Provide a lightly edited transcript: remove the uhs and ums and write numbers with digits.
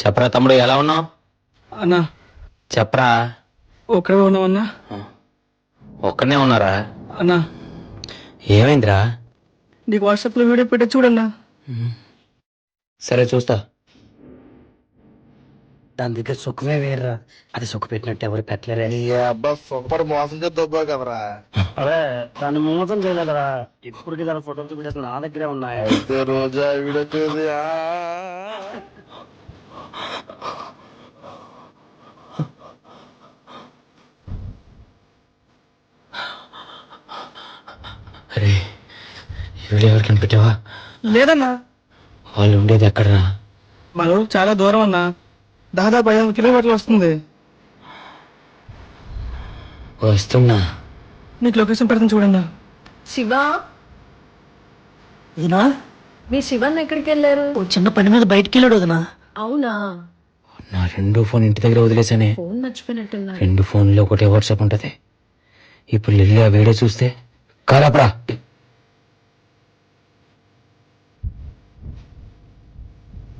చెప్పరా తమ్ముడు, ఎలా ఉన్నావు? అన్నా చెప్పరా. ఒక్కడే ఉన్నావన్నా? ఒక్కనే ఉన్నారా? అన్నా ఏమైందిరా? నీకు వాట్సాప్లో వీడియో పెట్టే చూడన్నా. సరే చూస్తా. దాని దగ్గర సుఖమే వేర్రా, అది సుఖ పెట్టినట్టు ఎవరు పెట్టలేరే. నీ అబ్బా సూపర్ మోసం చేసి దొబ్బా కదరా. అరే దాన్ని మోసం చేయలేదురా, ఇప్పటికి దాని ఫోటోలు వీడియోస్ నా దగ్గరే ఉన్నాయి. అయితే రోజా వీడియో చూసి అరే వీడియో ఎవరికైనా పెట్టావా? లేదన్నా, వాళ్ళు ఉండేది ఎక్కడరా? మన ఊరు చాలా దూరం అన్నా, దాదాపు 500 కిలోమీటర్లు వస్తుంది. వస్తున్నా. నీకు లొకేషన్ పెడతాను చూడన్నా. శివ, వదినా, మీ శివన్ ఎక్కడికి వెళ్ళారు? ఓ చిన్న పని మీద బయటికి వెళ్ళాడు వదినా. అవునా? నా 2 ఫోన్ ఇంటి దగ్గర వదిలేసానే. ఫోన్ మర్చిపోయినట్టున్నారు. 2 ఫోన్లో ఒకటే వాట్సాప్ ఉంటది. ఇప్పుడు వెళ్ళి ఆ వీడియో చూస్తే కాలపరా.